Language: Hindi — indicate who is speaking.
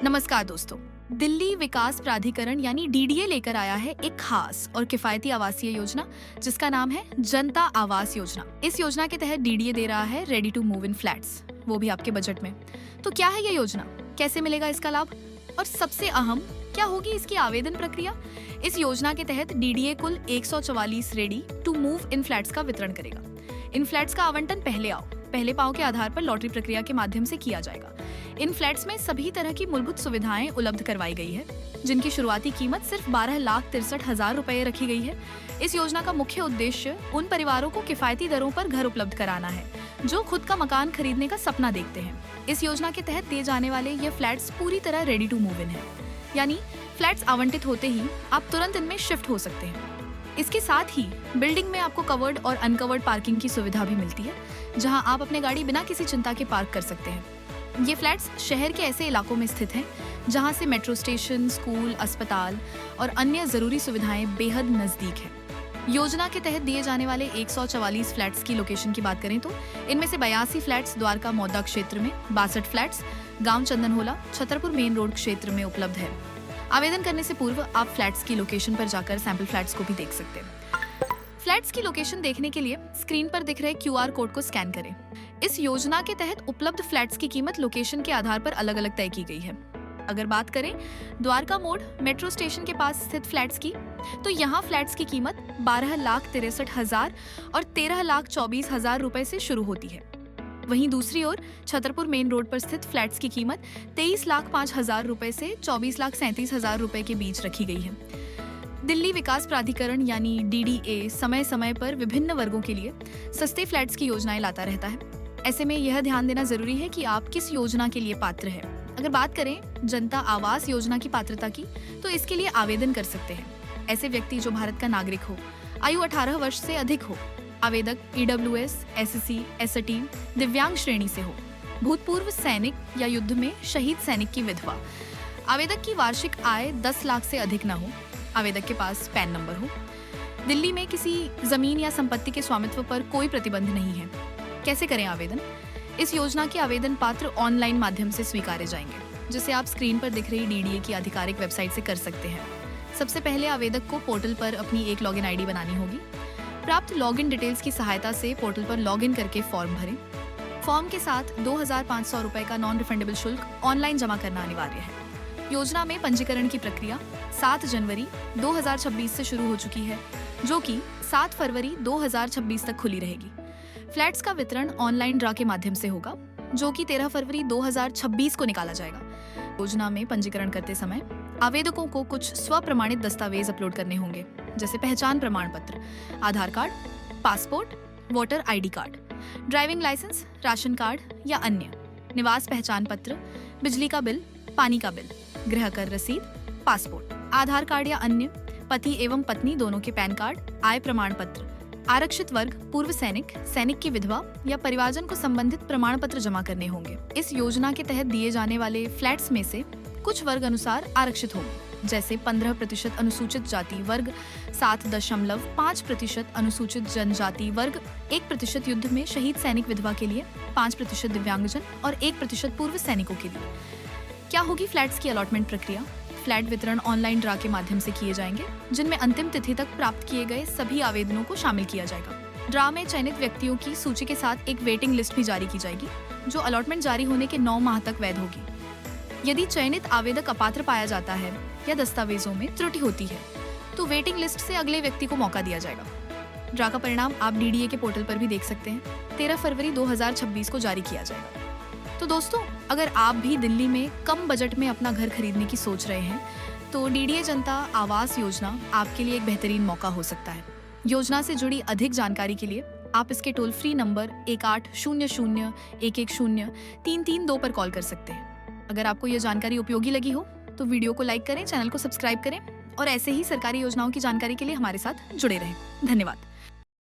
Speaker 1: नमस्कार दोस्तों। दिल्ली विकास प्राधिकरण यानी डीडीए लेकर आया है एक खास और किफायती आवासीय योजना जिसका नाम है जनता आवास योजना। इस योजना के तहत डीडीए दे रहा है ready to move in flats, वो भी आपके बजट में। तो क्या है ये योजना, कैसे मिलेगा इसका लाभ और सबसे अहम क्या होगी इसकी आवेदन प्रक्रिया। इस योजना के तहत डीडीए कुल 144 ready to move in flats का वितरण करेगा। इन फ्लैट्स का आवंटन पहले पाओ के आधार पर लॉटरी प्रक्रिया के माध्यम से किया जाएगा। इन फ्लैट्स में सभी तरह की मूलभूत सुविधाएं उपलब्ध करवाई गई है, जिनकी शुरुआती कीमत सिर्फ 12,63,000 रुपए रखी गई है। इस योजना का मुख्य उद्देश्य उन परिवारों को किफायती दरों पर घर उपलब्ध कराना है जो खुद का मकान खरीदने का सपना देखते हैं। इस योजना के तहत दिए जाने वाले ये फ्लैट्स पूरी तरह रेडी टू मूव इन है, यानी फ्लैट्स आवंटित होते ही आप तुरंत इनमें शिफ्ट हो सकते हैं। इसके साथ ही बिल्डिंग में आपको कवर्ड और अनकवर्ड पार्किंग की सुविधा भी मिलती है, जहां आप अपने गाड़ी बिना किसी चिंता के पार्क कर सकते हैं। ये फ्लैट्स शहर के ऐसे इलाकों में स्थित हैं जहां से मेट्रो स्टेशन, स्कूल, अस्पताल और अन्य जरूरी सुविधाएं बेहद नजदीक हैं। योजना के तहत दिए जाने वाले 144 फ्लैट्स की लोकेशन की बात करें तो इनमें से 82 फ्लैट्स द्वारका मौदा क्षेत्र में, 62 फ्लैट्स गांव चंदनहोला छतरपुर मेन रोड क्षेत्र में उपलब्ध है। आवेदन करने से पूर्व आप फ्लैट्स की लोकेशन पर जाकर सैंपल फ्लैट्स को भी देख सकते हैं। फ्लैट्स की लोकेशन देखने के लिए स्क्रीन पर दिख रहे क्यूआर कोड को स्कैन करें। इस योजना के तहत उपलब्ध फ्लैट्स की कीमत लोकेशन के आधार पर अलग अलग तय की गई है। अगर बात करें द्वारका मोड़ मेट्रो स्टेशन के पास स्थित फ्लैट्स की, तो यहाँ फ्लैट्स की कीमत 12,63,000 और 13,24,000 रुपए से शुरू होती है। वहीं दूसरी ओर छतरपुर मेन रोड पर स्थित फ्लैट्स की कीमत 23,05,000 रुपए से 24,37,000 रुपए के बीच रखी गई है। दिल्ली विकास प्राधिकरण यानी डीडीए समय समय पर विभिन्न वर्गों के लिए सस्ते फ्लैट्स की योजनाएं लाता रहता है। ऐसे में यह ध्यान देना जरूरी है कि आप किस योजना के लिए पात्र हैं। अगर बात करें जनता आवास योजना की पात्रता की, तो इसके लिए आवेदन कर सकते हैं ऐसे व्यक्ति जो भारत का नागरिक हो, आयु 18 वर्ष से अधिक हो, आवेदक ईडब्ल्यूएस, एसएससी, एसटी, दिव्यांग श्रेणी से हो, भूतपूर्व सैनिक या युद्ध में शहीद सैनिक की विधवा, आवेदक की वार्षिक आय 10 लाख से अधिक न हो, आवेदक के पास पैन नंबर हो, दिल्ली में किसी जमीन या संपत्ति के स्वामित्व पर कोई प्रतिबंध नहीं है। कैसे करें आवेदन? इस योजना के आवेदन पात्र ऑनलाइन माध्यम से स्वीकारे जाएंगे, जिसे आप स्क्रीन पर दिख रही डीडीए की आधिकारिक वेबसाइट से कर सकते हैं। सबसे पहले आवेदक को पोर्टल पर अपनी एक लॉगिन आईडी बनानी होगी। प्राप्त लॉगिन डिटेल्स की सहायता से पोर्टल पर लॉगिन करके फॉर्म भरें। फॉर्म के साथ 2,500 रुपए का नॉन रिफंडेबल शुल्क ऑनलाइन जमा करना अनिवार्य है। योजना में पंजीकरण की प्रक्रिया 7 जनवरी 2026 से शुरू हो चुकी है, जो कि 7 फरवरी 2026 तक खुली रहेगी। फ्लैट्स का वितरण ऑनलाइन ड्रा के माध्यम से होगा, जो कि 13 फरवरी 2026 को निकाला जाएगा। योजना में पंजीकरण करते समय आवेदकों को कुछ स्वप्रमाणित दस्तावेज अपलोड करने होंगे, जैसे पहचान प्रमाण पत्र, Aadhaar card, passport, voter ID card, driving licence, ration card या अन्य, निवास पहचान पत्र, बिजली का बिल, पानी का बिल, गृह कर रसीद, पासपोर्ट, आधार कार्ड या अन्य, पति एवं पत्नी दोनों के पैन कार्ड, आय प्रमाण पत्र, आरक्षित वर्ग, पूर्व सैनिक, सैनिक की विधवा या परिवारजन को संबंधित प्रमाण पत्र जमा करने होंगे। इस योजना के तहत दिए जाने वाले फ्लैट्स में से कुछ वर्ग अनुसार आरक्षित होंगे, जैसे 15% अनुसूचित जाति वर्ग, 7.5% अनुसूचित जनजाति वर्ग, 1% युद्ध में शहीद सैनिक विधवा के लिए, 5% दिव्यांगजन और 1% पूर्व सैनिकों के लिए। क्या होगी फ्लैट्स की अलॉटमेंट प्रक्रिया? फ्लैट वितरण ऑनलाइन ड्रा के माध्यम से किए जाएंगे, जिनमें अंतिम तिथि तक प्राप्त किए गए सभी आवेदनों को शामिल किया जाएगा। ड्रा में चयनित व्यक्तियों की सूची के साथ एक वेटिंग लिस्ट भी जारी की जाएगी, जो अलॉटमेंट जारी होने के 9 माह तक वैध होगी। यदि चयनित आवेदक अपात्र पाया जाता है या दस्तावेजों में त्रुटि होती है, तो वेटिंग लिस्ट से अगले व्यक्ति को मौका दिया जाएगा। ड्रा का परिणाम आप डीडीए के पोर्टल पर भी देख सकते हैं। 13 फरवरी 2026 को जारी किया जाएगा। तो दोस्तों, अगर आप भी दिल्ली में कम बजट में अपना घर खरीदने की सोच रहे हैं, तो डीडीए जनता आवास योजना आपके लिए एक बेहतरीन मौका हो सकता है। योजना से जुड़ी अधिक जानकारी के लिए आप इसके टोल फ्री नंबर 1800-110-332 पर कॉल कर सकते हैं। अगर आपको यह जानकारी उपयोगी लगी हो तो वीडियो को लाइक करें, चैनल को सब्सक्राइब करें और ऐसे ही सरकारी योजनाओं की जानकारी के लिए हमारे साथ जुड़े रहें। धन्यवाद।